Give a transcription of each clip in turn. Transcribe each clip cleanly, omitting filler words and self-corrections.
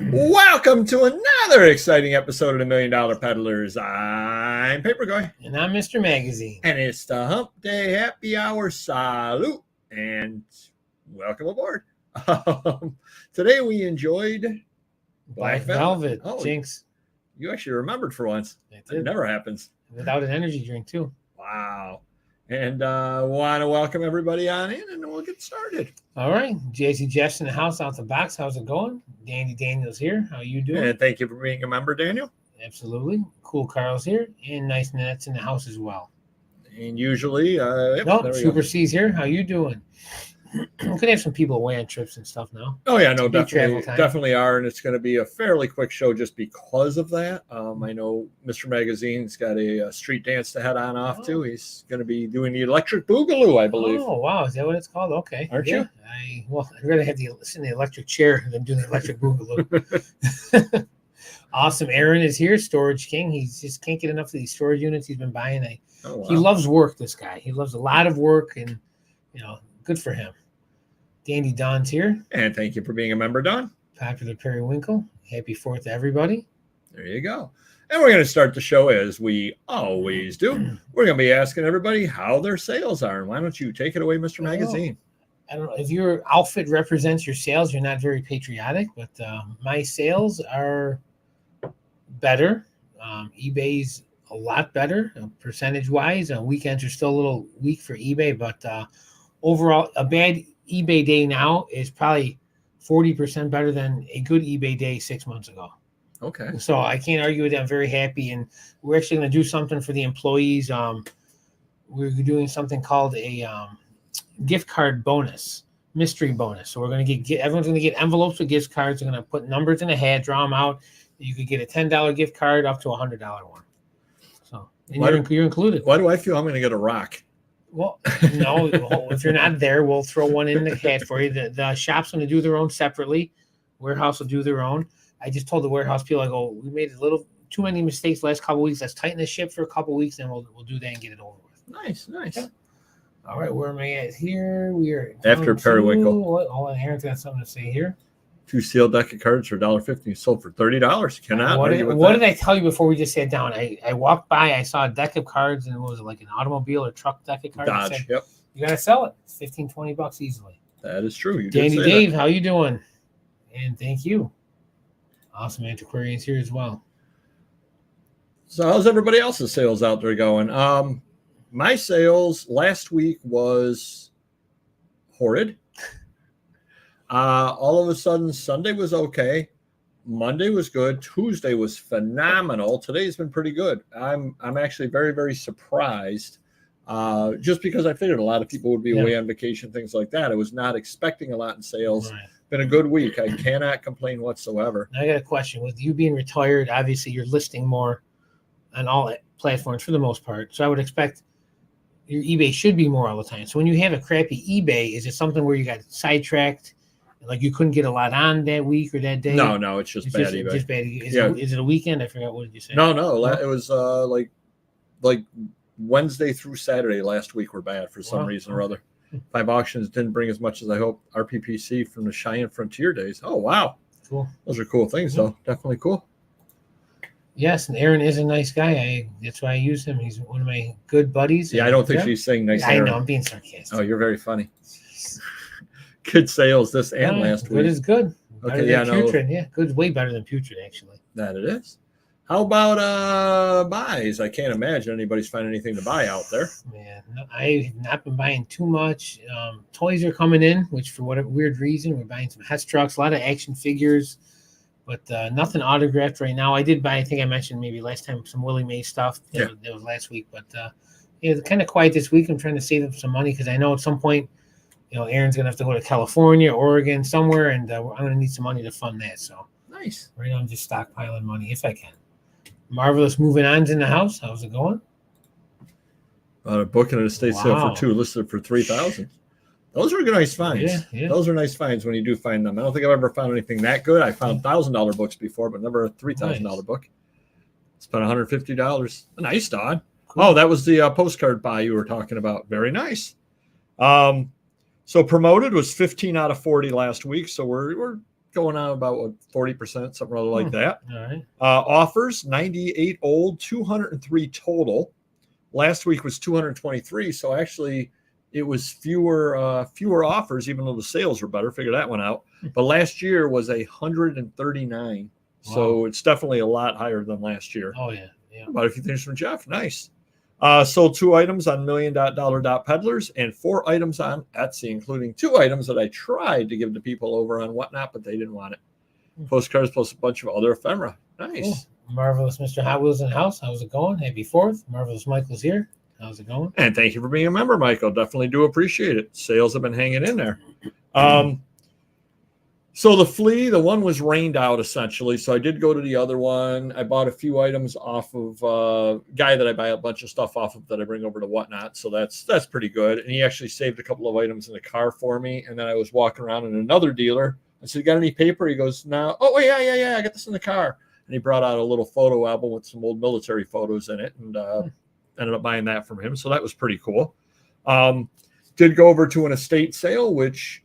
Welcome to another exciting episode of the $1 Million Peddlers. I'm Paper Guy. And I'm Mr. Magazine. And it's the Hump Day Happy Hour Salute. And welcome aboard. Today we enjoyed Black Velvet. Oh, Jinx. You actually remembered for once. It never happens. Without an energy drink, too. Wow. And want to welcome everybody on in, and we'll get started. All right. JC Jeff's in the house out the box. How's it going? Dandy Daniel's here. How you doing? And thank you for being a member, Daniel. Absolutely. Cool Carl's here. And Nice Net's in the house as well. And usually... Super C's here. How you doing? We could have some people away on trips and stuff now. Oh, yeah, no, definitely are. And it's going to be a fairly quick show just because of that. I know Mr. Magazine's got a street dance to head on off to. He's going to be doing the electric boogaloo, I believe. Oh, wow. Is that what it's called? Okay. Aren't you? I'd rather have sit in the electric chair than do the electric boogaloo. Awesome. Aaron is here, Storage King. He just can't get enough of these storage units he's been buying. He loves work, this guy. He loves a lot of work, and, good for him. Dandy Don's here. And thank you for being a member, Don. Popular Periwinkle. Happy 4th to everybody. There you go. And we're going to start the show as we always do. We're going to be asking everybody how their sales are. And why don't you take it away, Mr. Magazine? I don't know. If your outfit represents your sales, you're not very patriotic, but my sales are better. eBay's a lot better percentage-wise. Weekends are still a little weak for eBay, but overall, a bad eBay day now is probably 40% better than a good eBay day 6 months ago. Okay. So I can't argue with that. I'm very happy. And we're actually going to do something for the employees. We're doing something called a gift card bonus, mystery bonus. So we're going to get everyone's going to get envelopes with gift cards. They're going to put numbers in a hat, draw them out. You could get a $10 gift card up to a $100 one. So you're included. Why do I feel I'm going to get a rock? Well, no, if you're not there, we'll throw one in the hat for you. The shop's going to do their own separately. Warehouse will do their own. I just told the warehouse people, we made a little too many mistakes last couple of weeks. Let's tighten the ship for a couple of weeks, and we'll do that and get it over with. Nice. Okay. All right, where am I at here? We are after Periwinkle. Hold on, Aaron's got something to say here. 2 sealed deck of cards for $1.50 sold for $30. Cannot. What did I tell you before we just sat down? I walked by, I saw a deck of cards, and it was like an automobile or truck deck of cards. Dodge. Said, yep. You gotta sell it. It's $15-20 easily. That is true. Dandy Dave, how you doing? And thank you. Awesome Antiquarians here as well. So how's everybody else's sales out there going? My sales last week was horrid. All of a sudden, Sunday was okay. Monday was good. Tuesday was phenomenal. Today's been pretty good. I'm actually very, very surprised. Just because I figured a lot of people would be away on vacation, things like that. I was not expecting a lot in sales. Right. Been a good week. I cannot complain whatsoever. I got a question. With you being retired, obviously you're listing more on all platforms for the most part. So I would expect your eBay should be more all the time. So when you have a crappy eBay, is it something where you got sidetracked? Like you couldn't get a lot on that week or that day? No, it's just bad eBay. Just bad. Is it a weekend? I forgot. What did you say? No. It was like Wednesday through Saturday last week were bad for some reason or other. 5 auctions didn't bring as much as I hoped. RPPC from the Cheyenne Frontier days. Oh, wow. Cool. Those are cool things, though. Definitely cool. Yes, and Aaron is a nice guy. That's why I use him. He's one of my good buddies. Yeah, I don't think she's saying nice. I know, I'm being sarcastic. Oh, you're very funny. Good sales this and last week. Good is good. Okay, Putrid. Yeah, good's way better than Putrid, actually. That it is. How about buys? I can't imagine anybody's finding anything to buy out there. Man, I have not been buying too much. Toys are coming in, which for whatever weird reason, we're buying some Hess trucks, a lot of action figures, but nothing autographed right now. I did buy, I think I mentioned maybe last time, some Willie Mae stuff. That was last week, but it's kind of quiet this week. I'm trying to save up some money because I know at some point, Aaron's going to have to go to California, Oregon, somewhere, and I'm going to need some money to fund that. So nice. Right now I'm just stockpiling money if I can. Marvelous moving on's in the house. How's it going? A book and an estate sale for 2, listed for $3,000. Those are nice finds. Yeah. Those are nice finds when you do find them. I don't think I've ever found anything that good. I found $1,000 books before, but never a $3,000 book. Spent $150. Nice, Don. Cool. Oh, that was the postcard buy you were talking about. Very nice. So promoted was 15 out of 40 last week. So we're going on about what, 40%, something rather like that. All right. Offers 98 old, 203 total. Last week was 223, so actually it was fewer offers, even though the sales were better. Figure that one out. But last year was 139, so it's definitely a lot higher than last year. Oh yeah, yeah. About a few things from Jeff. Nice. Sold 2 items on $1,000,000 Peddlers and 4 items on Etsy, including 2 items that I tried to give to people over on Whatnot, but they didn't want it. Postcards plus a bunch of other ephemera. Nice. Cool. Marvelous Mr. Hot Wheels in the house. How's it going? Happy 4th. Marvelous Michael's here. How's it going? And thank you for being a member, Michael. Definitely do appreciate it. Sales have been hanging in there. So the flea, the one was rained out essentially. So I did go to the other one. I bought a few items off of a guy that I buy a bunch of stuff off of that I bring over to Whatnot. So that's pretty good. And he actually saved a couple of items in the car for me. And then I was walking around in another dealer. I said, "You got any paper?" He goes, "No." "Oh, yeah. I got this in the car." And he brought out a little photo album with some old military photos in it, and ended up buying that from him. So that was pretty cool. Did go over to an estate sale, which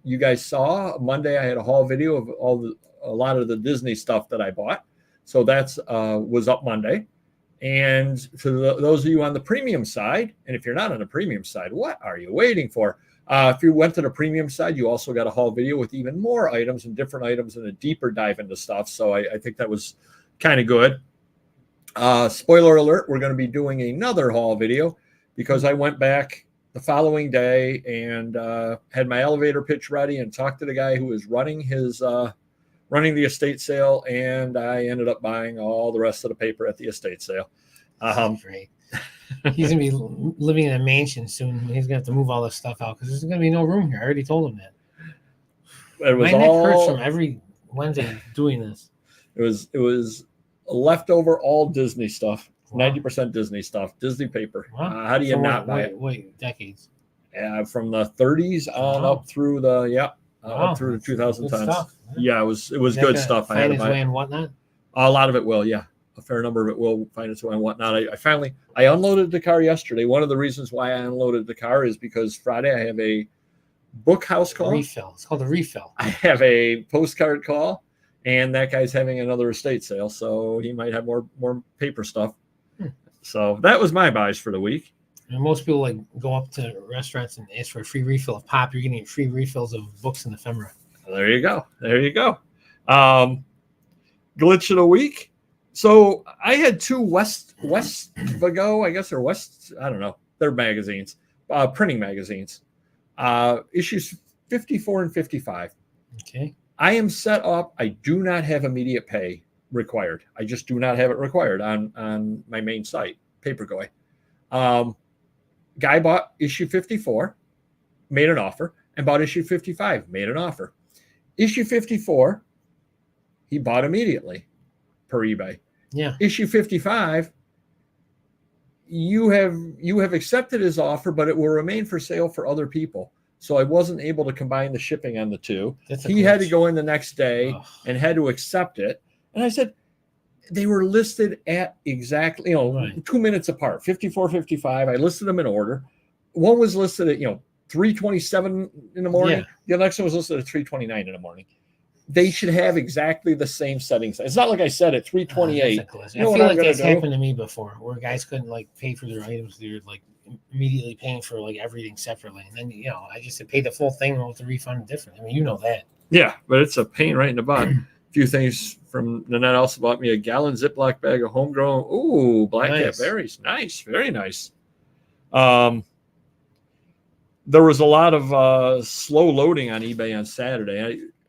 you guys saw Monday. I had a haul video of a lot of the Disney stuff that I bought. So that's was up Monday. And to those of you on the premium side, and if you're not on the premium side, what are you waiting for? If you went to the premium side, you also got a haul video with even more items and different items and a deeper dive into stuff. So I think that was kind of good. Spoiler alert, we're going to be doing another haul video because I went back the following day and had my elevator pitch ready and talked to the guy who was running the estate sale, and I ended up buying all the rest of the paper at the estate sale. Great. He's gonna be living in a mansion soon. He's gonna have to move all this stuff out because there's gonna be no room here. I already told him that. My neck hurts from every Wednesday doing this. It was leftover all Disney stuff. Wow. 90% Disney stuff, Disney paper. Wow. How do you not buy it? Wait, decades. From the 30s on up through the up through the 2010s. Yeah, it was good stuff. Find its way and Whatnot. A lot of it will, yeah. A fair number of it will find its way and Whatnot. I unloaded the car yesterday. One of the reasons why I unloaded the car is because Friday I have a book house call. Refill. It's called a refill. I have a postcard call, and that guy's having another estate sale, so he might have more paper stuff. So that was my buys for the week. And most people like go up to restaurants and ask for a free refill of pop. You're getting free refills of books and ephemera. There you go. Glitch of the week. So I had 2 West Vigo, I guess, or West, I don't know. They're magazines, printing magazines. Issues 54 and 55. Okay. I am set up. I do not have immediate pay required. I just do not have it required on my main site, Papergoy. Guy bought issue 54, made an offer, and bought issue 55, made an offer. Issue 54, he bought immediately per eBay. Yeah. Issue 55, you have accepted his offer, but it will remain for sale for other people. So I wasn't able to combine the shipping on the 2. He had to go in the next day and had to accept it. And I said, they were listed at exactly, 2 minutes apart, 54, 55. I listed them in order. One was listed at, 3:27 in the morning. Yeah. The next one was listed at 3:29 in the morning. They should have exactly the same settings. It's not like I said at 3:28. I feel like that's happened to me before, where guys couldn't pay for their items. They're immediately paying for everything separately, and then I just paid the full thing with the refund different. I mean, that. Yeah, but it's a pain right in the butt. A few things from Nanette also bought me a gallon Ziploc bag of homegrown. Ooh, black cat berries. Nice, very nice. There was a lot of slow loading on eBay on Saturday.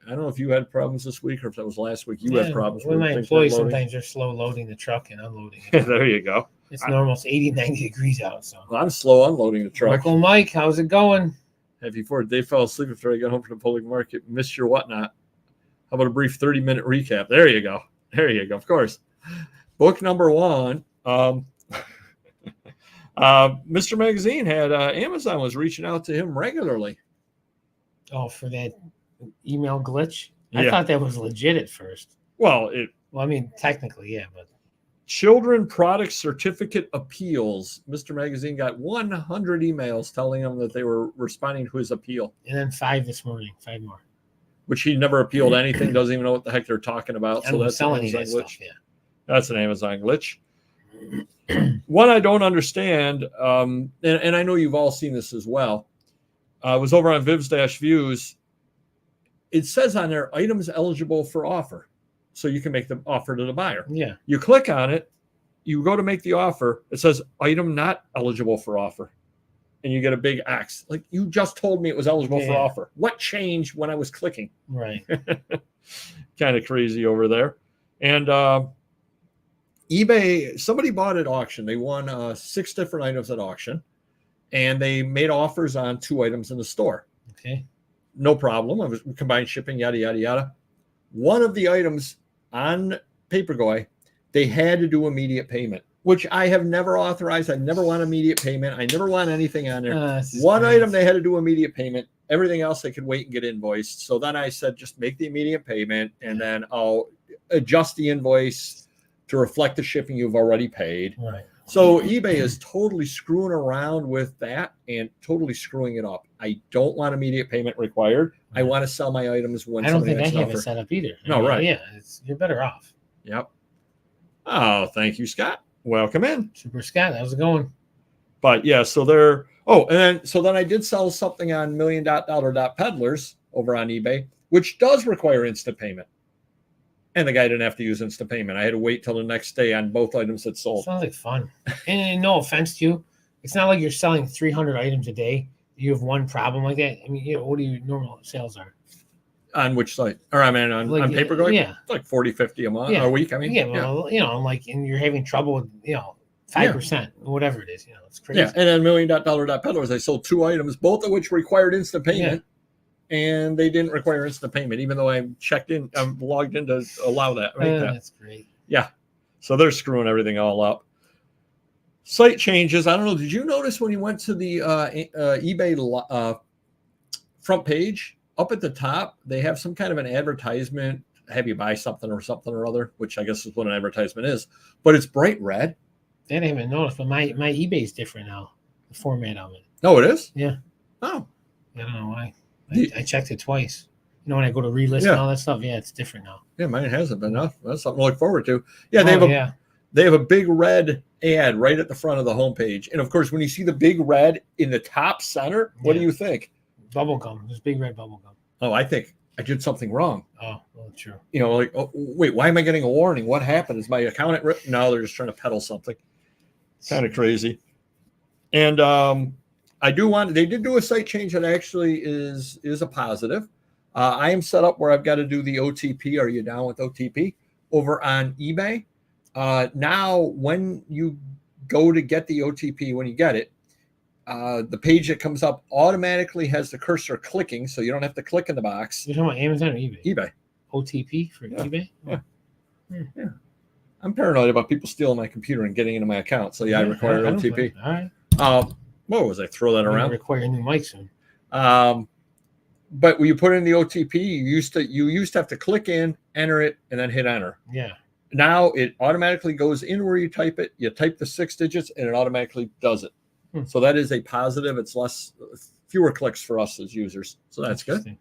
I don't know if you had problems this week or if that was last week. You had problems with my employees. Sometimes they're slow loading the truck and unloading it. There you go. It's almost 80, 90 degrees out. So I'm slow unloading the truck. Uncle Mike, how's it going? Happy 4th. Dave fell asleep after I got home from the public market. Missed your Whatnot. How about a brief 30-minute recap? There you go. Of course. Book number 1. Mr. Magazine had Amazon was reaching out to him regularly. Oh, for that email glitch? I thought that was legit at first. Well, I mean, technically, yeah, but children product certificate appeals. Mr. Magazine got 100 emails telling him that they were responding to his appeal. And then 5 this morning, 5 more. which he never appealed anything, doesn't even know what the heck they're talking about. I So don't that's sell an any of Amazon that glitch. stuff. Yeah. That's an Amazon glitch. One I don't understand, and I know you've all seen this as well. I was over on Vivs-Views. It says on there, items eligible for offer. So you can make the offer to the buyer. Yeah. You click on it, you go to make the offer, it says item not eligible for offer. And you get a big X. Like, you just told me it was eligible for offer. What changed when I was clicking? Right. Kind of crazy over there. And eBay, somebody bought at auction. They won 6 different items at auction. And they made offers on 2 items in the store. Okay. No problem. I was combined shipping, yada, yada, yada. One of the items on Papergoy, they had to do immediate payment, which I have never authorized. I never want immediate payment. I never want anything on there. One item they had to do immediate payment. Everything else they could wait and get invoiced. So then I said, just make the immediate payment, and then I'll adjust the invoice to reflect the shipping you've already paid. Right. So eBay is totally screwing around with that and totally screwing it up. I don't want immediate payment required. I want to sell my items when I don't think I makes an have offer. it set up either. No, right. Yeah, you're better off. Yep. Oh, thank you, Scott. Welcome in. Super Scott, how's it going? But yeah, so they're and then I did sell something on $1,000,000 Peddlers over on eBay, which does require instant payment. And the guy didn't have to use instant payment. I had to wait till the next day on both items that sold. Sounds like fun. And no offense to you, it's not like you're selling 300 items a day. You have one problem like that. I mean, what do your normal sales are? On which site? Or I mean, on Papergoy? Yeah. It's like 40, 50 a month, Yeah. a week. I mean, and you're having trouble with, 5%, whatever it is, it's crazy. Yeah. And then $1,000,000 Peddlers, I sold 2 items, both of which required instant payment. And they didn't require instant payment, even though I'm logged in to allow that. Right? That's great. Yeah. So they're screwing everything all up. Site changes. I don't know. Did you notice when you went to the eBay front page, up at the top, they have some kind of an advertisement, have you buy something or other, which I guess is what an advertisement is, but it's bright red. That I haven't noticed, but my eBay is different now, the format of it. Oh, it is? Yeah. Oh. I don't know why. I checked it twice. When I go to relist and all that stuff, it's different now. Yeah, mine hasn't been enough. That's something to look forward to. Yeah, they have a big red ad right at the front of the homepage. And of course, when you see the big red in the top center, what do you think? Bubble gum. There's big red bubble gum. Oh, I think I did something wrong. Oh, well, true. Wait, why am I getting a warning? What happened? Is my account at risk? No, they're just trying to peddle something. Kind of crazy. And they did do a site change that actually is a positive. I am set up where I've got to do the OTP. Are you down with OTP? Over on eBay. Now, when you go to get the OTP, when you get it, the page that comes up automatically has the cursor clicking, so you don't have to click in the box. You're talking about Amazon or eBay? eBay. OTP for eBay? Yeah. Yeah. I'm paranoid about people stealing my computer and getting into my account, so I require OTP. All right. What was I throw that around? Require a new mic soon. But when you put in the OTP, you used to have to click in, enter it, and then hit enter. Yeah. Now it automatically goes in where you type it. You type the 6 digits, and it automatically does it. So that is a positive. It's fewer clicks for us as users. So that's good.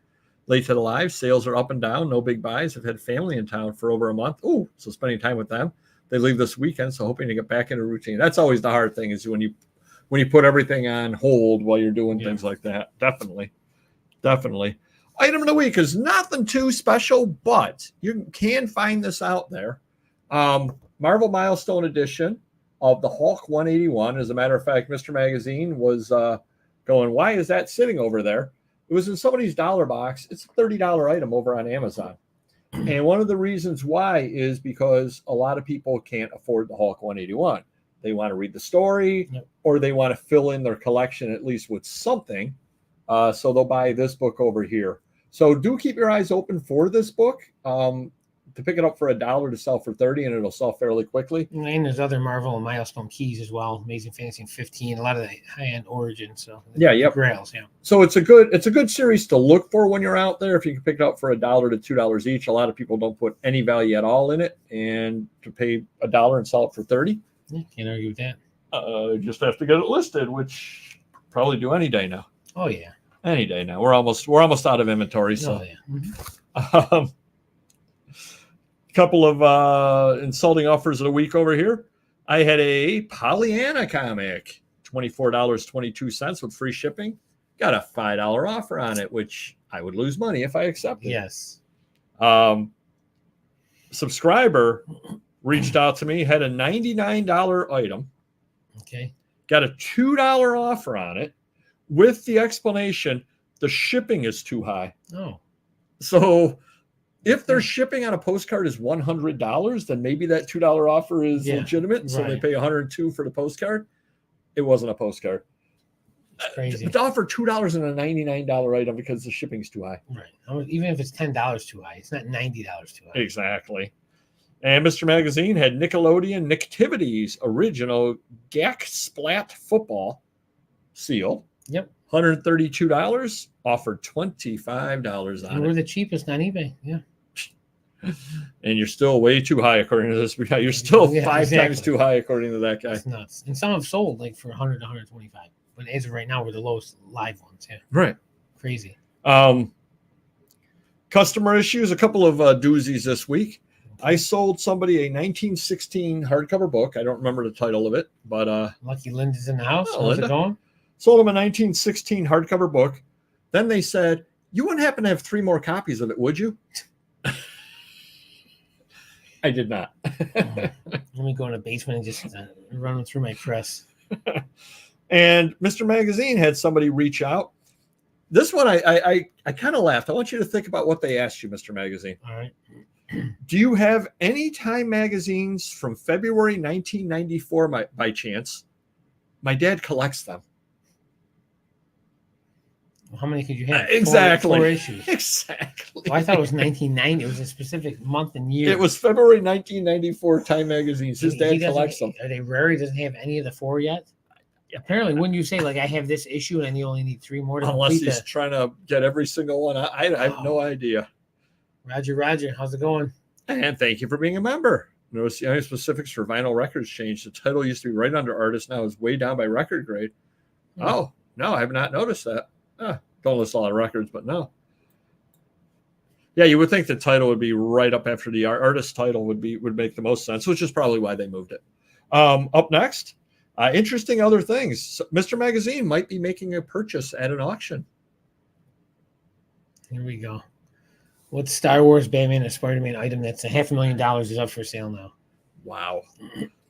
Late to the live. Sales are up and down. No big buys. I've had family in town for over a month. Oh, so spending time with them. They leave this weekend, so hoping to get back into routine. That's always the hard thing, is when you put everything on hold while you're doing things like that. Definitely. Item of the week is nothing too special, but you can find this out there. Marvel Milestone Edition of the Hulk 181. As a matter of fact, Mr. Magazine was going, why is that sitting over there? It was in somebody's dollar box. It's a $30 item over on Amazon. And one of the reasons why is because a lot of people can't afford the Hulk 181. They want to read the story, or they want to fill in their collection at least with something. So they'll buy this book over here. So do keep your eyes open for this book. To pick it up for $1 to sell for $30, and it'll sell fairly quickly. And there's other Marvel and Milestone keys as well. Amazing Fantasy 15, a lot of the high-end Origin. So Grails, So it's a good series to look for when you're out there. If you can pick it up for $1 to $2 each, a lot of people don't put any value at all in it, and to pay $1 and sell it for $30. Yeah, can't argue with that. Just have to get it listed, which probably do any day now. Oh yeah. Any day now. We're almost out of inventory. So, Oh, yeah. couple of insulting offers of the week over here. I had a Pollyanna comic, $24.22 with free shipping. Got a $5 offer on it, which I would lose money if I accepted. Yes. Subscriber reached out to me, had a $99 item. Okay. Got a $2 offer on it with the explanation the shipping is too high. Oh. So if their shipping on a postcard is $100, then maybe that $2 offer is legitimate. So they pay $102 for the postcard. It wasn't a postcard. It's crazy. But to offer $2 on a $99 item because the shipping is too high. Right. Even if it's $10 too high, it's not $90 too high. Exactly. And Mr. Magazine had Nickelodeon Nicktivities original Gak Splat football seal. Yep. $132, offered $25 on it. We're the cheapest on eBay. Yeah. And you're still way too high according to this. You're still five times too high according to that guy. It's nuts. And some have sold like for 100 to 125. But as of right now, we're the lowest live ones. Yeah. Right. Crazy. Customer issues, a couple of doozies this week. I sold somebody a 1916 hardcover book. I don't remember the title of it, but Lucky Linda's in the house. Oh, How's Linda. it going? Sold them a 1916 hardcover book. Then they said, "You wouldn't happen to have 3 more copies of it, would you?" I did not. Let me go in the basement and just run through my press. And Mr. Magazine had somebody reach out. This one, I kind of laughed. I want you to think about what they asked you, Mr. Magazine. All right. Do you have any Time magazines from February 1994 by chance? My dad collects them. Well, how many could you have? Exactly. 4 issues. Exactly. Well, I thought it was 1990. It was a specific month and year. It was February 1994 Time magazines. His dad collects them. Are they rare? He doesn't have any of the 4 yet? Apparently, wouldn't you say, like, I have this issue and you only need 3 more to Unless complete he's trying to get every single one. I have no idea. Roger. How's it going? And thank you for being a member. Notice the only specifics for vinyl records changed. The title used to be right under artist. Now it's way down by record grade. Oh, no, I have not noticed that. Don't list a lot of records, but no. Yeah, you would think the title would be right up after the artist title would make the most sense, which is probably why they moved it. Up next, interesting other things. So Mr. Magazine might be making a purchase at an auction. Here we go. What Star Wars, Batman, and Spider-Man item that's $500,000 is up for sale now? Wow.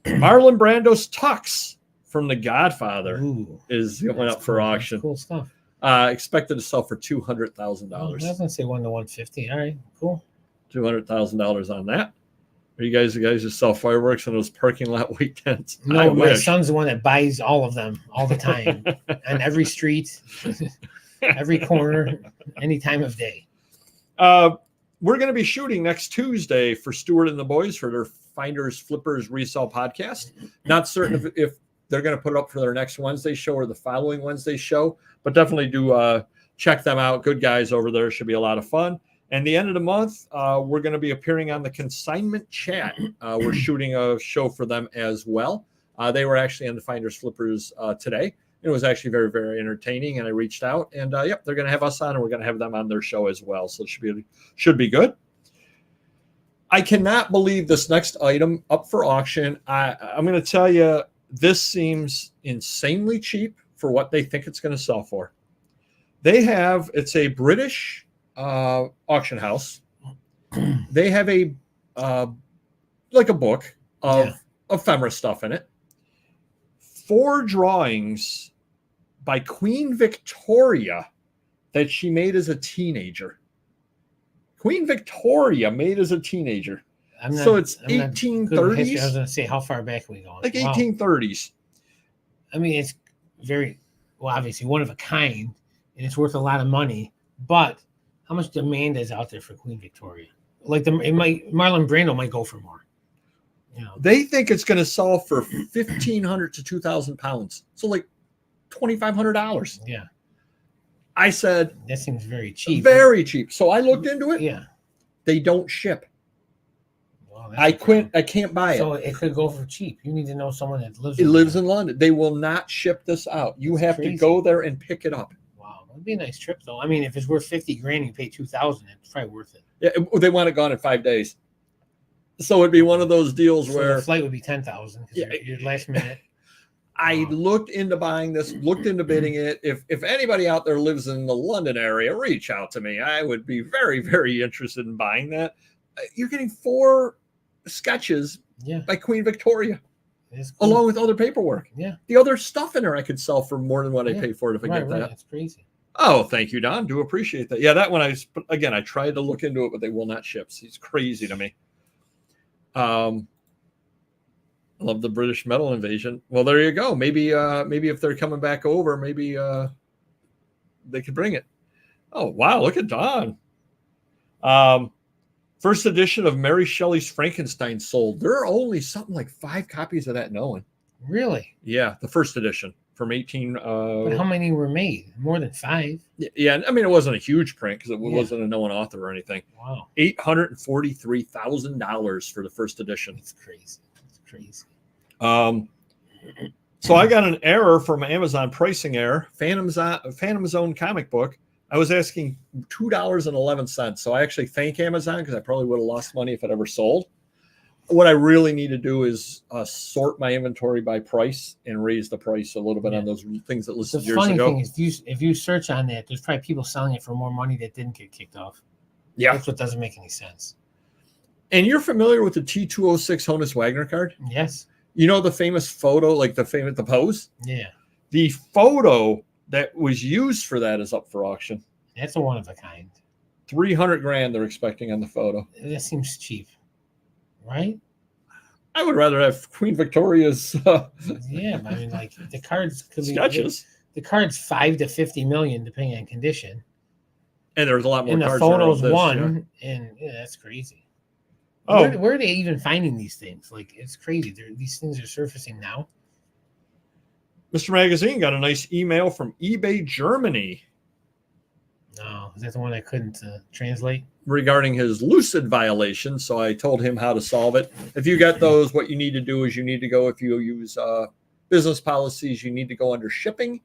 Marlon Brando's tux from The Godfather went up for auction. Cool stuff. Expected to sell for $200,000. I was gonna say 1 to 150. All right, cool. $200,000 on that. Are you guys the guys who sell fireworks in those parking lot weekends? No, my son's the one that buys all of them all the time on every street, every corner, any time of day. We're going to be shooting next Tuesday for Stewart and the boys for their Finders Flippers Resell podcast. Not certain if they're going to put it up for their next Wednesday show or the following Wednesday show, but definitely do check them out. Good guys over there. Should be a lot of fun. And the end of the month, we're going to be appearing on the Consignment Chat. We're shooting a show for them as well. They were actually on the Finders Flippers today. It was actually very, very entertaining, and I reached out, and they're going to have us on, and we're going to have them on their show as well. So it should be good. I cannot believe this next item up for auction. I'm going to tell you, this seems insanely cheap for what they think it's going to sell for. It's a British auction house. They have a book of ephemera stuff in it. 4 drawings by Queen Victoria that she made as a teenager. Queen Victoria made as a teenager. So it's 1830s. I was going to say, how far back are we going? Like 1830s. I mean, it's obviously one of a kind, and it's worth a lot of money. But how much demand is out there for Queen Victoria? Like Marlon Brando might go for more. You know. They think it's going to sell for 1,500 to 2,000 pounds. So like $2,500. Yeah. I said that seems very cheap. Very cheap. So I looked into it. Yeah. They don't ship. Well, I can't buy it. So it could go for cheap. You need to know someone that lives in London. They will not ship this out. You have to go there and pick it up. Wow. It'd be a nice trip, though. I mean, if it's worth 50 grand, you pay 2,000. It's probably worth it. Yeah, they want it gone in 5 days. So it'd be one of those deals where the flight would be 10,000 because you're last minute. I looked into buying this, looked into bidding it. If anybody out there lives in the London area, reach out to me. I would be very, very interested in buying that. You're getting 4 sketches by Queen Victoria, cool, along with other paperwork. Yeah. The other stuff in there I could sell for more than what I pay for it if I get that. That's crazy. Oh, thank you, Don. Do appreciate that. Yeah, that one I tried to look into it, but they will not ship. It's crazy to me. Love the British metal invasion. Well, there you go. Maybe if they're coming back over, maybe they could bring it. Oh, wow. Look at Don. First edition of Mary Shelley's Frankenstein sold. There are only something like 5 copies of that known. Really? Yeah, the first edition from 18. But how many were made? More than 5. Yeah, I mean, it wasn't a huge print because it wasn't a known author or anything. Wow. $843,000 for the first edition. It's crazy. It's crazy. So I got an error from Amazon, pricing error. Phantom Zone comic book. I was asking $2.11. So I actually thank Amazon because I probably would have lost money if it ever sold. What I really need to do is sort my inventory by price and raise the price a little bit on those things that listed years ago. The funny thing is, if you search on that, there's probably people selling it for more money that didn't get kicked off. Yeah. That's what doesn't make any sense. And you're familiar with the T206 Honus Wagner card? Yes. You know the famous photo, like the pose? Yeah. The photo that was used for that is up for auction. That's a one of a kind. 300 grand they're expecting on the photo. That seems cheap, right? I would rather have Queen Victoria's. Yeah, but I mean, like the cards could be sketches. The cards 5 to 50 million, depending on condition. And there's a lot more. And cards the photos this, and that's crazy. Oh, where are they even finding these things? Like, it's crazy. These things are surfacing now. Mr. Magazine got a nice email from eBay Germany. No, is that the one I couldn't translate? Regarding his lucid violation. So I told him how to solve it. If you got those, what you need to do is you need to go, if you use business policies, you need to go under shipping,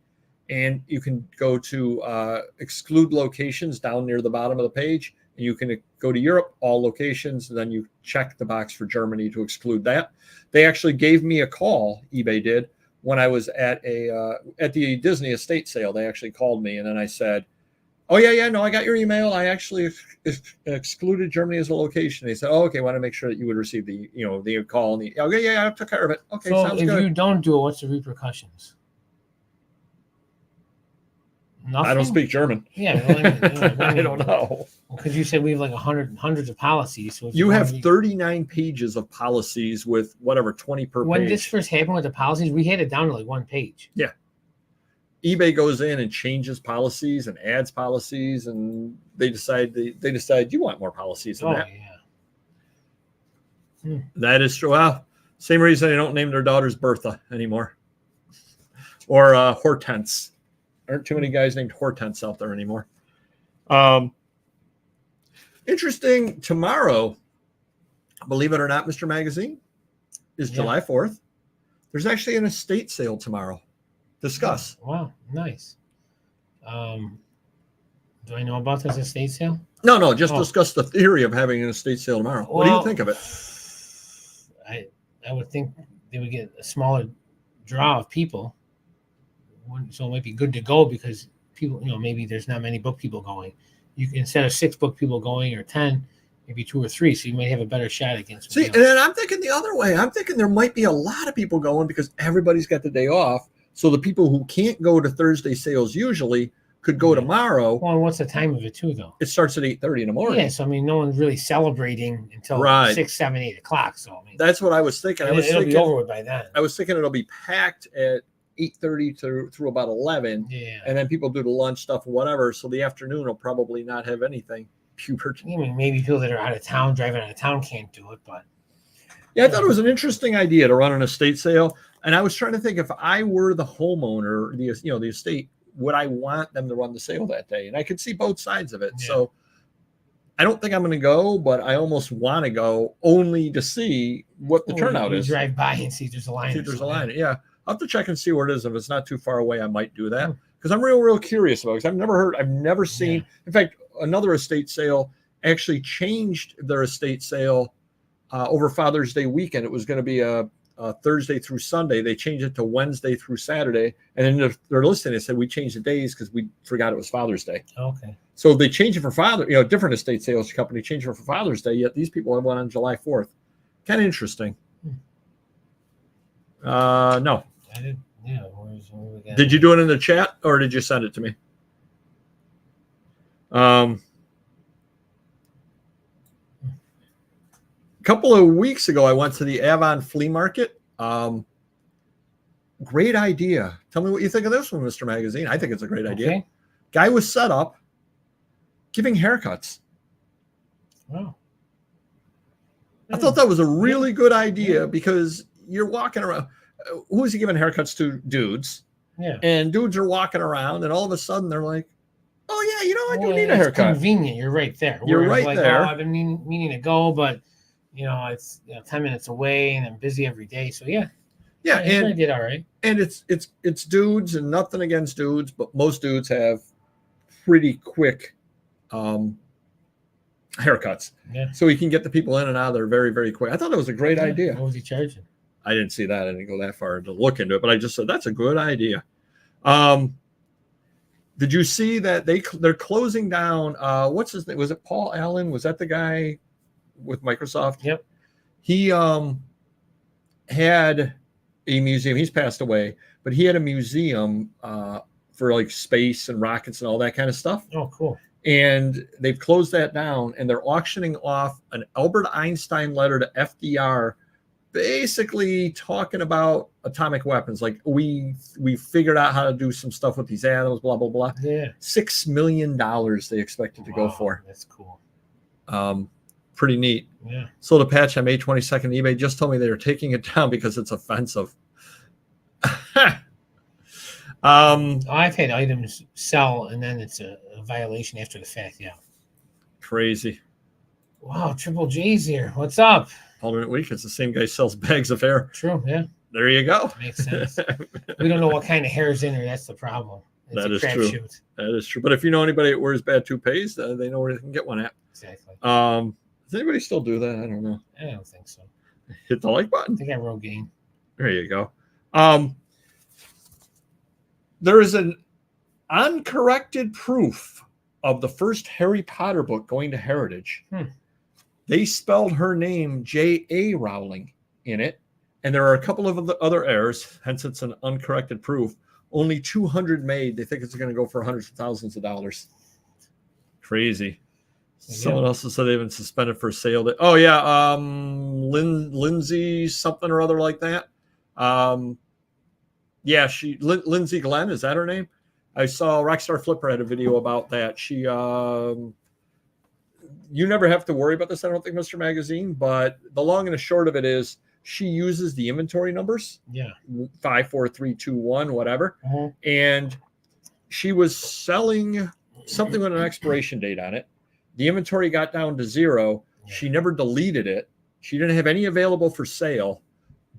and you can go to exclude locations down near the bottom of the page. And you can go to Europe, all locations, and then you check the box for Germany to exclude that. They actually gave me a call, eBay did, when I was at the Disney estate sale. They actually called me, and then I said, oh, yeah, no, I got your email. I actually excluded Germany as a location. They said, oh, okay, want to make sure that you would receive the call. And okay, yeah, I took care of it. Okay, so sounds good. If you don't do it, what's the repercussions? Nothing? I don't speak German. Yeah. Well, I don't know. Because you said we have like hundreds of policies. So if you have 39 pages of policies with whatever, 20 per page. When this first happened with the policies, we had it down to like 1 page. Yeah. eBay goes in and changes policies and adds policies, and they decide you want more policies than that. Yeah. That is true. Well, same reason they don't name their daughters Bertha anymore, or Hortense. Aren't too many guys named Hortense out there anymore. Interesting. Tomorrow, believe it or not, Mr. Magazine, is July 4th. There's actually an estate sale tomorrow. Discuss. Oh, wow, nice. Do I know about this estate sale? No, just discuss the theory of having an estate sale tomorrow. What do you think of it? I would think they would get a smaller draw of people. So it might be good to go because people, maybe there's not many book people going. You can, instead of 6 book people going or 10, maybe 2 or 3. So you might have a better shot against. See, and then I'm thinking the other way. I'm thinking there might be a lot of people going because everybody's got the day off. So the people who can't go to Thursday sales usually could go tomorrow. Well, what's the time of it too, though? It starts at 8:30 in the morning. Yeah, so I mean, no one's really celebrating until 6, 7, 8 o'clock. So I mean, that's what I was thinking. It'll be over with by then. I was thinking it'll be packed at 8:30 through about 11. Yeah, and then people do the lunch stuff and whatever. So the afternoon will probably not have anything. I mean, maybe people that are out of town, driving out of town, can't do it. But yeah, I thought it was an interesting idea to run an estate sale. And I was trying to think, if I were the homeowner, the estate, would I want them to run the sale that day? And I could see both sides of it. Yeah. So I don't think I'm going to go, but I almost want to go only to see what the turnout is. Drive by and see if there's a line. Yeah. I'll have to check and see where it is. If it's not too far away, I might do that because I'm real curious about it. 'Cause I've never seen. Yeah. In fact, another estate sale actually changed their estate sale over Father's Day weekend. It was going to be a Thursday through Sunday. They changed it to Wednesday through Saturday. And then they're listening. They said, we changed the days because we forgot it was Father's Day. Okay. So they changed it for different estate sales company changed it for Father's Day. Yet these people went on July 4th. Kind of interesting. No. I didn't. Yeah. Where we got Did you do it in the chat or did you send it to me? A couple of weeks ago, I went to the Avon flea market. Great idea. Tell me what you think of this one, Mr. Magazine. I think it's a great idea. Okay. Guy was set up giving haircuts. Wow. I thought that was a really good idea because you're walking around. Who's he giving haircuts to? Dudes. Yeah. And dudes are walking around, and all of a sudden they're like, "Oh yeah, I do need a it's haircut." Convenient. You're right there. You're Whereas, right like, there. Oh, I've been meaning to go, but it's 10 minutes away, and I'm busy every day. So yeah. Yeah, and I did all right. And it's dudes, and nothing against dudes, but most dudes have pretty quick haircuts. Yeah. So he can get the people in and out of there very, very quick. I thought it was a great idea. What was he charging? I didn't see that. I didn't go that far to look into it, but I just said that's a good idea. Did you see that they're closing down? What's his name? Was it Paul Allen? Was that the guy with Microsoft? Yep. He had a museum. He's passed away, but he had a museum for like space and rockets and all that kind of stuff. Oh, cool. And they've closed that down, and they're auctioning off an Albert Einstein letter to FDR, basically talking about atomic weapons. Like we figured out how to do some stuff with these atoms, blah blah blah. Yeah. $6 million they expected to go for. That's cool. Pretty neat. Yeah. Sold a patch on May 22nd. eBay just told me they were taking it down because it's offensive. I've had items sell and then it's a violation after the fact. Yeah. Crazy. Wow. Triple J's here. What's up? Alternate week. It's the same guy sells bags of hair. True. Yeah. There you go. Makes sense. We don't know what kind of hair is in there. That's the problem. It's That a is true. crapshoot. That is true. But if you know anybody that wears bad toupees, they know where they can get one at. Exactly. Does anybody still do that? I don't know. I don't think so. Hit the like button. I think I wrote game. There you go. There is an uncorrected proof of the first Harry Potter book going to Heritage. They spelled her name J.A. Rowling in it, and there are a couple of other errors, hence it's an uncorrected proof. Only 200 made. They think it's going to go for hundreds of thousands of dollars. Crazy. Someone else has said they've been suspended for sale. Oh, yeah. Lindsay something or other like that. Yeah, Lindsay Glenn, is that her name? I saw Rockstar Flipper had a video about that. She, you never have to worry about this, I don't think, Mr. Magazine, but the long and the short of it is she uses the inventory numbers. Yeah. 5, 4, 3, 2, 1, whatever. Uh-huh. And she was selling something with an expiration date on it. The inventory got down to 0. Yeah. She never deleted it. She didn't have any available for sale.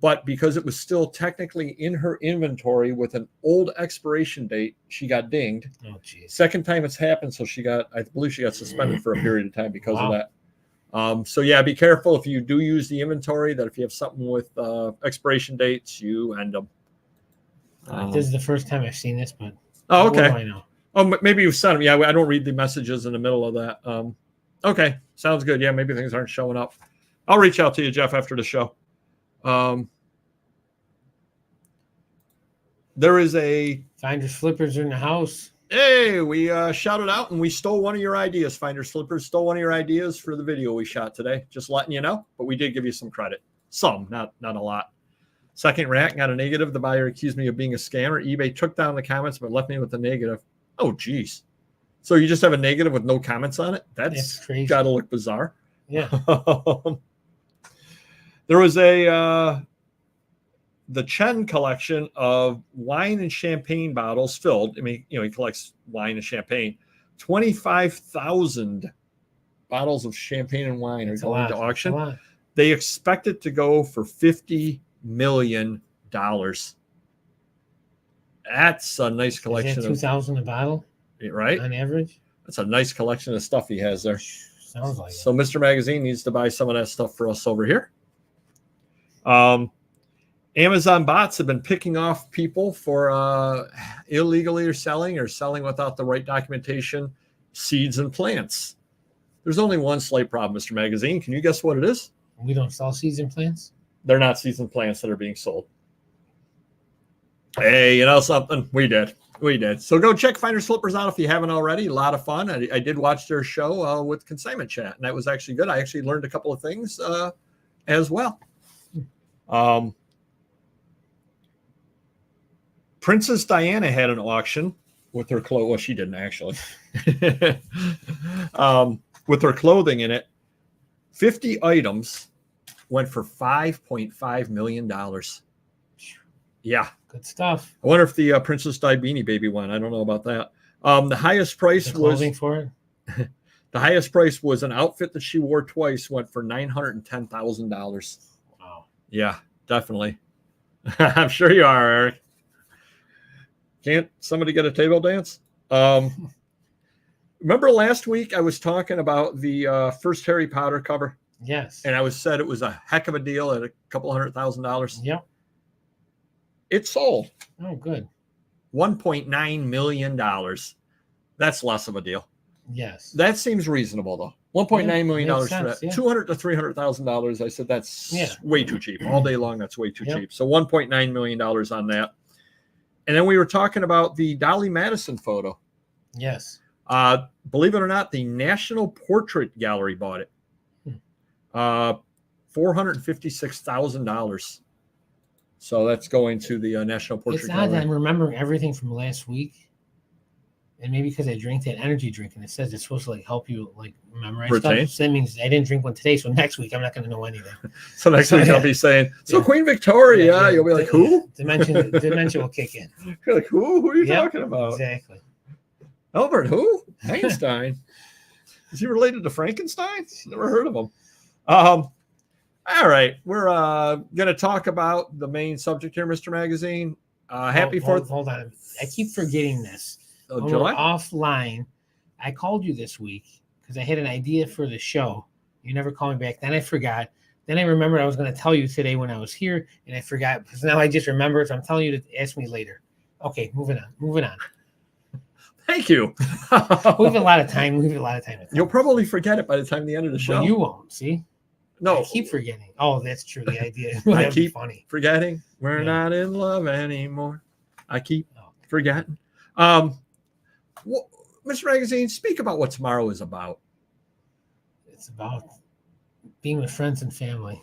But because it was still technically in her inventory with an old expiration date, she got dinged. Oh, geez. Second time it's happened, so I believe she got suspended for a period of time because of that. So yeah, be careful if you do use the inventory, that if you have something with expiration dates, you end them. This is the first time I've seen this, but oh, okay. What do I know? Oh, maybe you sent them. Yeah, I don't read the messages in the middle of that. Okay, sounds good. Yeah, maybe things aren't showing up. I'll reach out to you, Jeff, after the show. There is a Finders Flippers are in the house. Hey, we shouted out and we stole one of your ideas. Finders Flippers stole one of your ideas for the video we shot today. Just letting you know, but we did give you some credit. Some, not a lot. Second rant, got a negative. The buyer accused me of being a scammer. eBay took down the comments but left me with a negative. Oh, geez. So you just have a negative with no comments on it? That's crazy. Got to look bizarre. Yeah. There was the Chen collection of wine and champagne bottles filled. I mean, he collects wine and champagne. 25,000 bottles of champagne and wine are going to auction. They expect it to go for $50 million. That's a nice Is collection that of, 2,000 a bottle right? on average? That's a nice collection of stuff he has there. Sounds like So it. Mr. Magazine needs to buy some of that stuff for us over here. Amazon bots have been picking off people for illegally selling without the right documentation, seeds and plants. There's only one slight problem, Mr. Magazine. Can you guess what it is? We don't sell seeds and plants? They're not seeds and plants that are being sold. Hey, you know something? We did. So go check Finders Flippers out if you haven't already. A lot of fun. I did watch their show with Consignment Chat, and that was actually good. I actually learned a couple of things as well. Princess Diana had an auction with her clothes. Well, she didn't actually. With her clothing in it. 50 items went for $5.5 million. Yeah. Good stuff. I wonder if the Princess Di Beanie Baby won. I don't know about that. The highest price the clothing was for it. The highest price was an outfit that she wore twice, went for $910,000. Wow. Yeah, definitely. I'm sure you are, Eric. Can't somebody get a table dance? Remember last week I was talking about the first Harry Potter cover? Yes. And I said it was a heck of a deal at a couple $100,000. Yep. It sold. Oh, good. $1.9 million. That's less of a deal. Yes. That seems reasonable, though. $1.9 million for that. Yeah. $200,000 to $300,000. I said that's way too cheap. All day long, that's way too cheap. So $1.9 million on that. And then we were talking about the Dolly Madison photo. Yes. Believe it or not, the National Portrait Gallery bought it. $456,000. So that's going to the National Portrait It's Gallery. odd that I'm remembering everything from last week. And maybe because I drank that energy drink and it says it's supposed to like help you like memorize Retain? stuff. So that means I didn't drink one today. So next week I'm not going to know anything. So next week I'll be saying, Queen Victoria. You'll be like, who? Dementia will kick in. You're like, who? Who are you talking about? Exactly. Albert who? Einstein. Is he related to Frankenstein? Never heard of him. All right. We're going to talk about the main subject here, Mr. Magazine. Happy 4th. Hold on. I keep forgetting this. Oh, July? We're offline. I called you this week because I had an idea for the show. You never called me back. Then I forgot. Then I remembered I was going to tell you today when I was here, and I forgot because now I just remembered. So I'm telling you to ask me later. Okay, moving on. Thank you. We have a lot of time. You'll probably forget it by the time the end of the show. But you won't. See? No. I keep forgetting. Oh, that's true. The idea. I keep funny. forgetting. We're not in love anymore. I keep forgetting. Well, Mr. Magazine, speak about what tomorrow is about. It's about being with friends and family,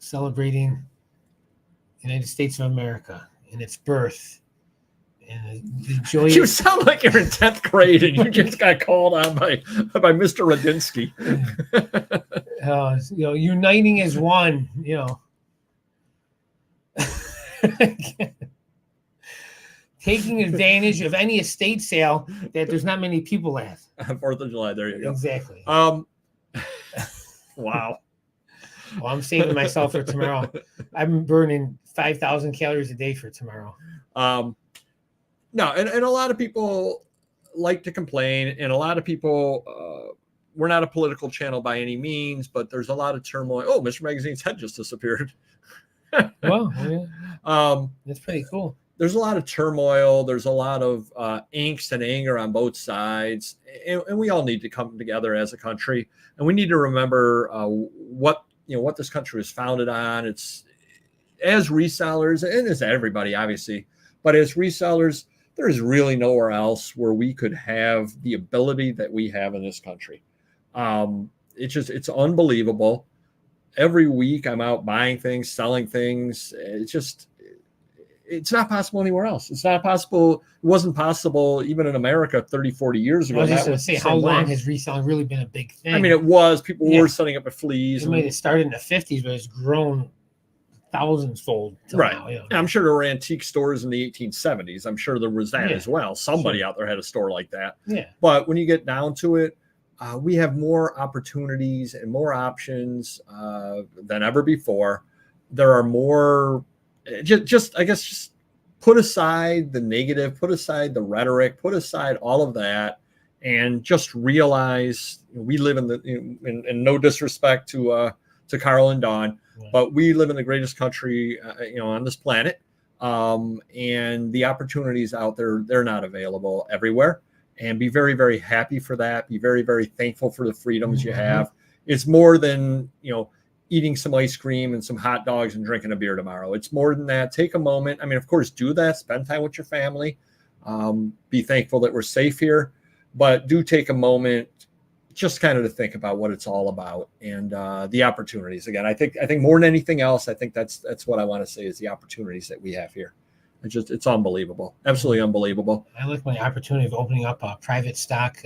celebrating the United States of America and its birth. And the joy. You sound like you're in 10th grade and you just got called on by Mr. Radinsky. Uniting as one, taking advantage of any estate sale that there's not many people at. 4th of July, there you go. Exactly. Wow. Well, I'm saving myself for tomorrow. I'm burning 5,000 calories a day for tomorrow. No, and a lot of people like to complain, and a lot of people, we're not a political channel by any means, but there's a lot of turmoil. Oh, Mr. Magazine's head just disappeared. Well, yeah. That's pretty cool. There's a lot of turmoil. There's a lot of angst and anger on both sides, and we all need to come together as a country, and we need to remember what this country was founded on. It's as resellers, and as everybody, obviously, but as resellers, there is really nowhere else where we could have the ability that we have in this country. It's unbelievable. Every week I'm out buying things, selling things. It's not possible anywhere else. It's not possible. It wasn't possible even in America 30, 40 years ago. I was just going to say, how long has reselling really been a big thing? I mean, it was. People were setting up at Fleas. It might have started in the 50s, but it's grown thousands-fold. Right. Now, I'm sure there were antique stores in the 1870s. I'm sure there was that as well. Somebody out there had a store like that. Yeah. But when you get down to it, we have more opportunities and more options than ever before. There are more, just put aside the negative, put aside the rhetoric, put aside all of that, and just realize we live in no disrespect to Carl and Dawn, but we live in the greatest country, on this planet. And the opportunities out there, they're not available everywhere. And be very, very happy for that. Be very, very thankful for the freedoms you have. It's more than, eating some ice cream and some hot dogs and drinking a beer tomorrow. It's more than that. Take a moment. I mean, of course, do that. Spend time with your family. Be thankful that we're safe here. But do take a moment just kind of to think about what it's all about and the opportunities. Again, I think more than anything else, I think that's what I want to say is the opportunities that we have here. It's unbelievable. Absolutely unbelievable. I like my opportunity of opening up a private stock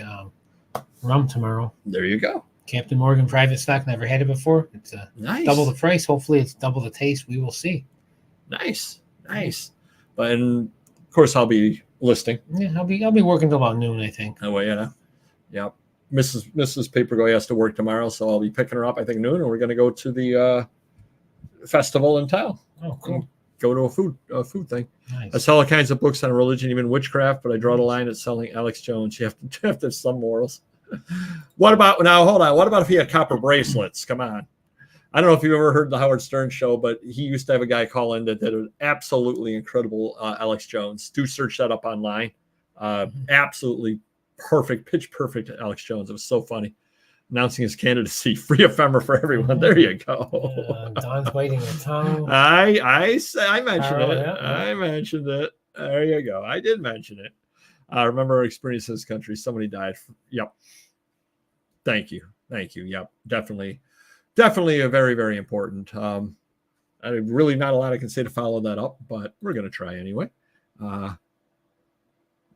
rum tomorrow. There you go. Captain Morgan private stock. Never had it before. It's nice. Double the price. Hopefully it's double the taste. We will see. Nice. But of course I'll be listing. Yeah, I'll be working till about noon, I think. Oh well, Yep. Mrs. Papergo has to work tomorrow, so I'll be picking her up, I think, noon, and we're going to go to the festival in town. Oh, cool. Go to a food thing. Nice. I sell all kinds of books on religion, even witchcraft, but I draw the line at selling Alex Jones. You have to have some morals. What about now? Hold on. What about if he had copper bracelets? Come on. I don't know if you've ever heard the Howard Stern show, but he used to have a guy call in that did an absolutely incredible Alex Jones. Do search that up online. Absolutely perfect, pitch perfect Alex Jones. It was so funny. Announcing his candidacy, free ephemera for everyone. There you go. Don's biting her tongue. I mentioned it. Yeah. I mentioned it. There you go. I did mention it. I remember experiencing this country. Somebody died. Yep. Thank you. Yep. Definitely a very, very important. I really not a lot I can say to follow that up, but we're going to try anyway.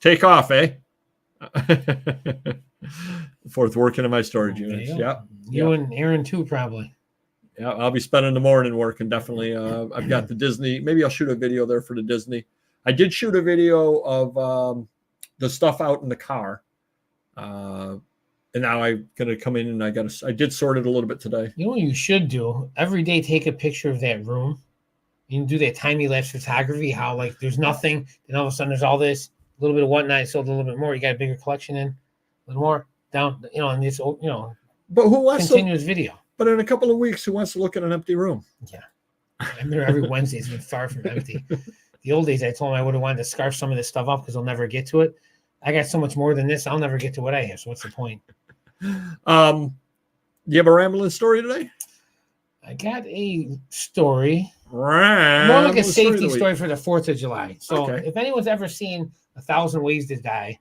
Take off, eh? Fourth working in my storage units. Yep. You and Aaron too, probably. Yeah, I'll be spending the morning working. Definitely. I've got the Disney. Maybe I'll shoot a video there for the Disney. I did shoot a video of the stuff out in the car. And now I'm going to come in and I did sort it a little bit today. You know what you should do? Every day, take a picture of that room. You can do that time lapse photography, how like there's nothing. Then all of a sudden there's all this, a little bit of whatnot, sold a little bit more. You got a bigger collection in, a little more down, and it's, but who wants continuous video. But in a couple of weeks, who wants to look at an empty room? Yeah. I remember every Wednesday it's been far from empty. The old days, I told him I would have wanted to scarf some of this stuff up because I'll never get to it. I got so much more than this. I'll never get to what I have. So what's the point? Do you have a rambling story today? I got a story. More More like a safety story for the 4th of July. So if anyone's ever seen 1,000 Ways to Die,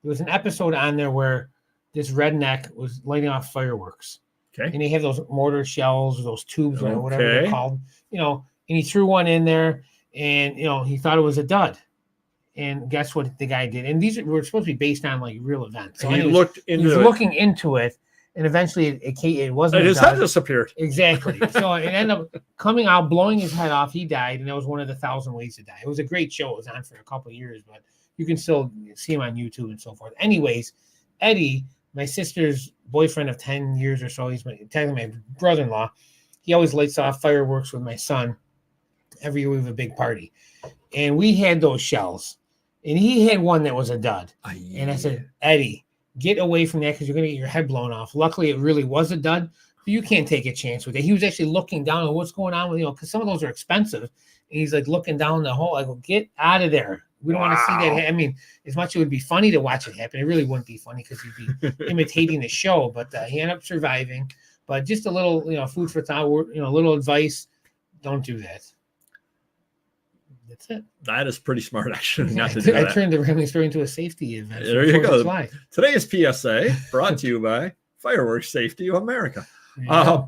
there was an episode on there where this redneck was lighting off fireworks. Okay. And they have those mortar shells or those tubes or whatever they're called, and he threw one in there and, he thought it was a dud. And guess what the guy did? And these were supposed to be based on like real events. So he was looking into it, and eventually it wasn't. And his head disappeared. Exactly. So it ended up coming out, blowing his head off. He died, and that was one of the 1,000 Ways to Die. It was a great show. It was on for a couple of years, but you can still see him on YouTube and so forth. Anyways, Eddie, my sister's boyfriend of 10 years or so, he's technically my brother-in-law. He always lights off fireworks with my son. Every year we have a big party. And we had those shells. And he had one that was a dud. And I said, Eddie, get away from that because you're going to get your head blown off. Luckily, it really was a dud. But you can't take a chance with it. He was actually looking down at what's going on with, because some of those are expensive. And he's like looking down the hole. I go, get out of there. We don't want to see that. I mean, as much as it would be funny to watch it happen, it really wouldn't be funny because you'd be imitating the show. But he ended up surviving. But just a little, food for thought, a little advice. Don't do that. That's it. That is pretty smart, actually. Not to do that. I turned the rambling story into a safety event. There you go. Today's PSA brought to you by Fireworks Safety of America. A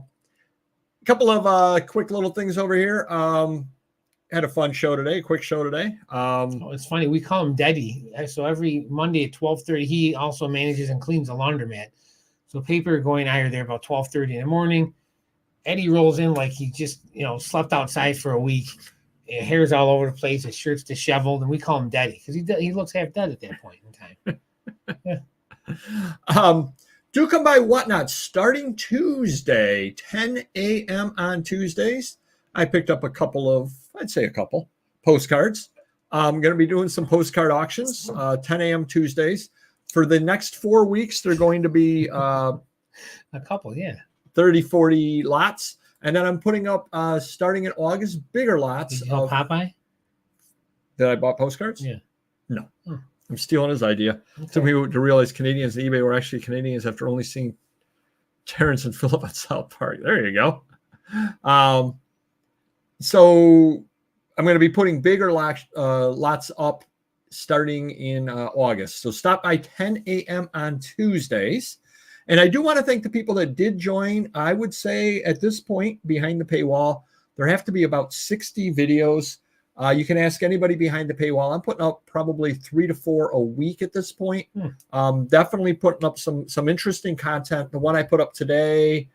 couple of quick little things over here. Had a fun show today, quick show today. It's funny. We call him Daddy. So every Monday at 12:30, he also manages and cleans the laundromat. So Paper going I are there about 12:30 in the morning. Eddie rolls in like he just, slept outside for a week. Hair's all over the place. His shirt's disheveled, and we call him Daddy because he looks half dead at that point in time. Yeah. Do come by Whatnot starting Tuesday, 10 a.m. on Tuesdays. I picked up a couple postcards. I'm going to be doing some postcard auctions, 10 a.m. Tuesdays. For the next 4 weeks, they're going to be A couple, yeah. 30, 40 lots. And then I'm putting up, starting in August, bigger lots. Did you help Popeye? That I bought postcards? Yeah. No. Oh. I'm stealing his idea. Okay. Took me to realize Canadians and eBay were actually Canadians after only seeing Terrence and Phillip at South Park. There you go. So I'm going to be putting bigger lots up starting in August. So stop by 10 a.m. on Tuesdays. And I do want to thank the people that did join. I would say at this point, behind the paywall, there have to be about 60 videos. You can ask anybody behind the paywall. I'm putting up probably 3 to 4 a week at this point. Definitely putting up some interesting content. The one I put up today,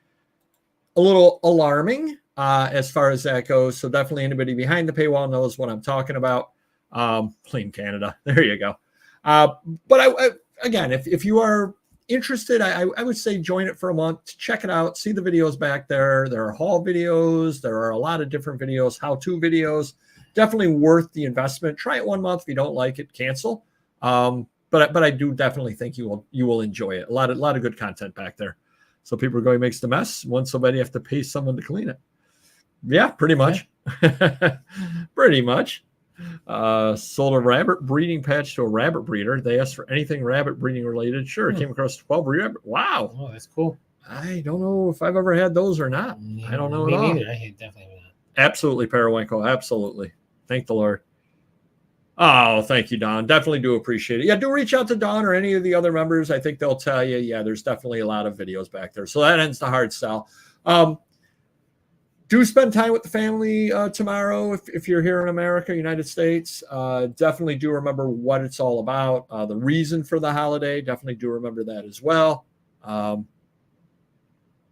a little alarming as far as that goes. So definitely anybody behind the paywall knows what I'm talking about. Plain Canada. There you go. But again, if you are interested, I would say join it for a month. Check it out. See the videos back there. There are haul videos. There are a lot of different videos, how-to videos. Definitely worth the investment. Try it 1 month. If you don't like it, cancel. But I do definitely think you will enjoy it. A lot of good content back there. So people are going, makes the mess. Once somebody have to pay someone to clean it. Yeah, pretty much. Pretty much. Sold a rabbit breeding patch to a rabbit breeder. They asked for anything rabbit breeding related. Sure, came across 12 rabbit. Wow. Oh, that's cool. I don't know if I've ever had those or not. I don't know Me at all. neither. I had definitely not. Absolutely, Periwinkle. Absolutely. Thank the Lord. Oh, thank you, Don. Definitely do appreciate it. Yeah, do reach out to Don or any of the other members. I think they'll tell you, yeah, there's definitely a lot of videos back there. So that ends the hard sell. Do spend time with the family tomorrow if you're here in America, United States. Definitely do remember what it's all about. The reason for the holiday, definitely do remember that as well.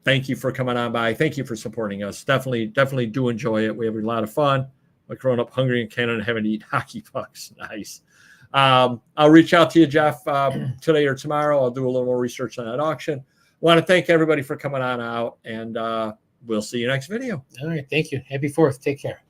Thank you for coming on by. Thank you for supporting us. Definitely do enjoy it. We have a lot of fun. Like growing up hungry in Canada and having to eat hockey pucks. Nice. I'll reach out to you, Jeff, today or tomorrow. I'll do a little more research on that auction. I want to thank everybody for coming on out, and we'll see you next video. All right. Thank you. Happy 4th. Take care.